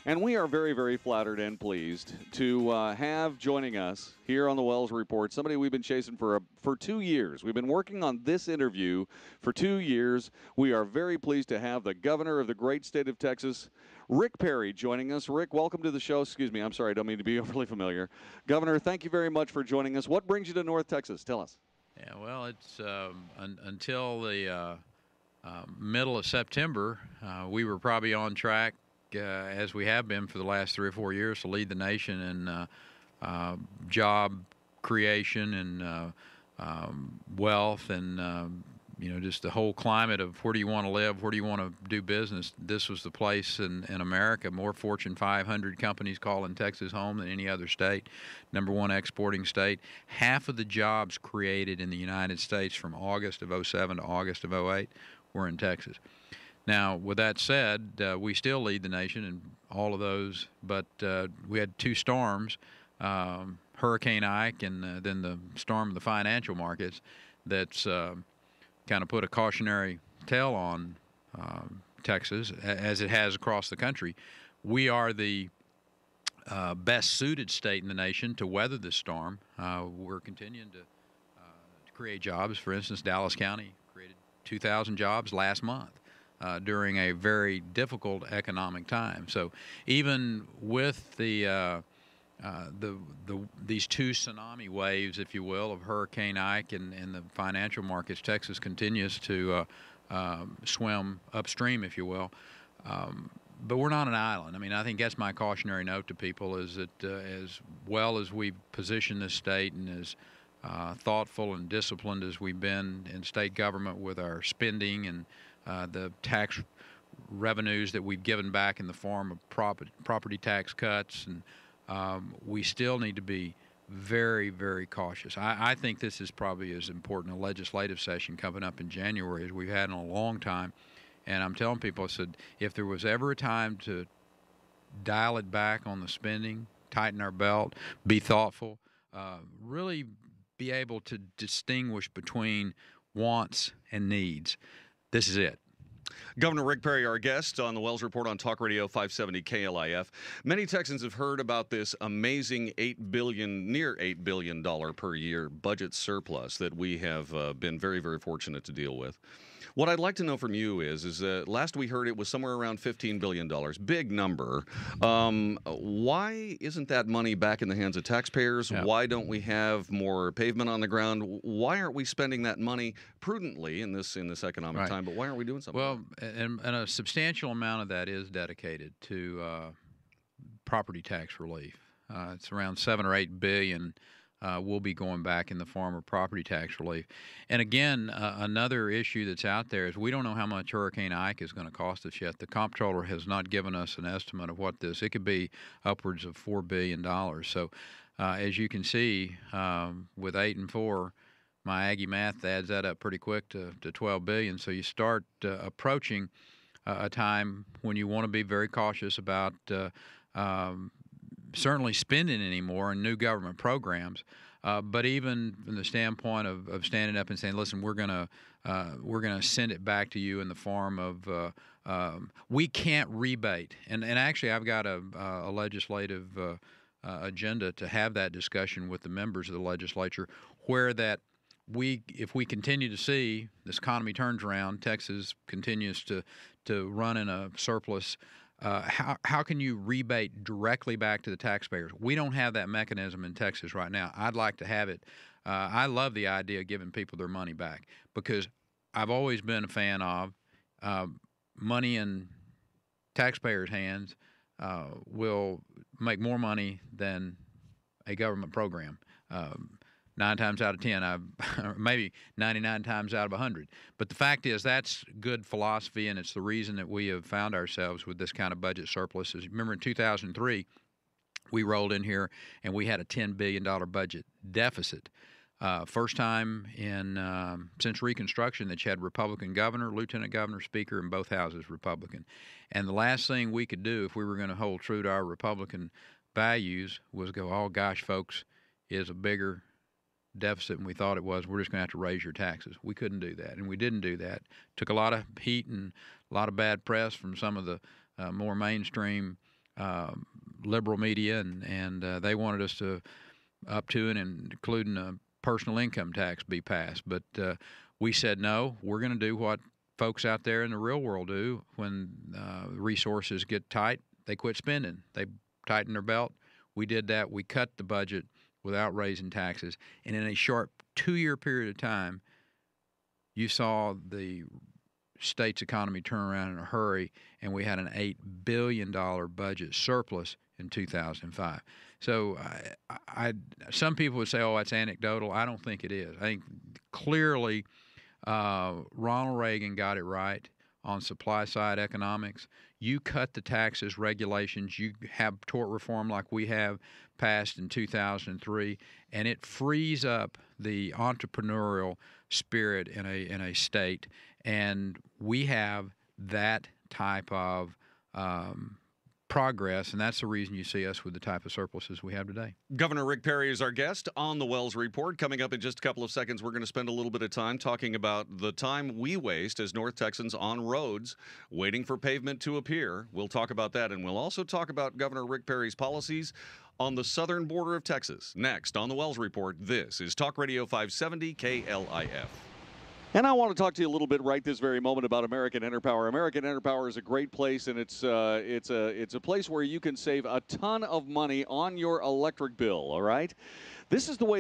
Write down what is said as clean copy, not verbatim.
And we are very, very flattered and pleased to have joining us here on the Wells Report somebody we've been chasing for 2 years. We've been working on this interview for 2 years. We are very pleased to have the governor of the great state of Texas, Rick Perry, joining us. Rick, welcome to the show. Excuse me, I'm sorry, I don't mean to be overly familiar. Governor, thank you very much for joining us. What brings you to North Texas? Tell us. Yeah, well, it's until the middle of September, we were probably on track, as we have been for the last 3 or 4 years, to lead the nation in job creation and wealth and just the whole climate of where do you want to live, where do you want to do business. This was the place in America. More Fortune 500 companies calling Texas home than any other state. #1 exporting state. Half of the jobs created in the United States from August of '07 to August of '08 were in Texas. Now, with that said, we still lead the nation in all of those, but we had 2 storms, Hurricane Ike and then the storm of the financial markets that's kind of put a cautionary tale on Texas, as it has across the country. We are the best suited state in the nation to weather this storm. We're continuing to create jobs. For instance, Dallas County created 2,000 jobs last month during a very difficult economic time. So even with these 2 tsunami waves, if you will, of Hurricane Ike and the financial markets, Texas continues to swim upstream, if you will. But we're not an island. I mean, I think that's my cautionary note to people, is that as well as we position this state and as thoughtful and disciplined as we've been in state government with our spending and the tax revenues that we've given back in the form of property tax cuts, and we still need to be very, very cautious. I think this is probably as important a legislative session coming up in January as we've had in a long time. And I'm telling people, I said, if there was ever a time to dial it back on the spending, tighten our belt, be thoughtful, really be able to distinguish between wants and needs, this is it. Governor Rick Perry, our guest on the Wells Report on Talk Radio 570 KLIF. Many Texans have heard about this amazing near $8 billion per year budget surplus that we have been very, very fortunate to deal with. What I'd like to know from you is last we heard it was somewhere around $15 billion. Big number. Why isn't that money back in the hands of taxpayers? Yeah. Why don't we have more pavement on the ground? Why aren't we spending that money prudently in this economic time? But why aren't we doing something? Well, and a substantial amount of that is dedicated to property tax relief. It's around $7 or $8 billion. Will be going back in the form of property tax relief. And again, another issue that's out there is we don't know how much Hurricane Ike is going to cost us yet. The comptroller has not given us an estimate of what it could be upwards of $4 billion. So as you can see, with 8 and 4, my Aggie math adds that up pretty quick to $12 billion. So you start approaching a time when you want to be very cautious about certainly spending anymore in new government programs, but even from the standpoint of standing up and saying, "Listen, we're gonna send it back to you in the form of we can't rebate." And actually, I've got a legislative agenda to have that discussion with the members of the legislature, where that if we continue to see this economy turns around, Texas continues to run in a surplus. How can you rebate directly back to the taxpayers? We don't have that mechanism in Texas right now. I'd like to have it. I love the idea of giving people their money back, because I've always been a fan of money in taxpayers' hands will make more money than a government program. 9 times out of 10, or maybe 99 times out of 100. But the fact is, that's good philosophy, and it's the reason that we have found ourselves with this kind of budget surplus. Remember, in 2003, we rolled in here and we had a $10 billion budget deficit. First time since Reconstruction that you had Republican governor, lieutenant governor, speaker, and both houses Republican. And the last thing we could do if we were going to hold true to our Republican values was go, "Oh gosh, folks, is a bigger deficit than we thought it was. We're just going to have to raise your taxes." We couldn't do that, and we didn't do that. Took a lot of heat and a lot of bad press from some of the more mainstream liberal media, and they wanted us to up to and including a personal income tax be passed. But we said, no, we're going to do what folks out there in the real world do when resources get tight. They quit spending. They tighten their belt. We did that. We cut the budget without raising taxes. And in a short 2-year period of time, you saw the state's economy turn around in a hurry, and we had an $8 billion budget surplus in 2005. So some people would say, oh, that's anecdotal. I don't think it is. I think clearly Ronald Reagan got it right on supply-side economics. You cut the taxes, regulations, you have tort reform like we have passed in 2003, and it frees up the entrepreneurial spirit in a state. And we have that type of progress, and that's the reason you see us with the type of surpluses we have today. Govenor Rick Perry is our guest on the Wells Report. Coming up in just a couple of seconds, we're going to spend a little bit of time talking about the time we waste as North Texans on roads waiting for pavement to appear. We'll talk about that, and we'll also talk about Govenor Rick Perry's policies on the southern border of Texas. Next on the Wells Report, this is Talk Radio 570 KLIF. And I want to talk to you a little bit right this very moment about American Enerpower. American Enerpower is a great place, and it's a place where you can save a ton of money on your electric bill, all right? This is the way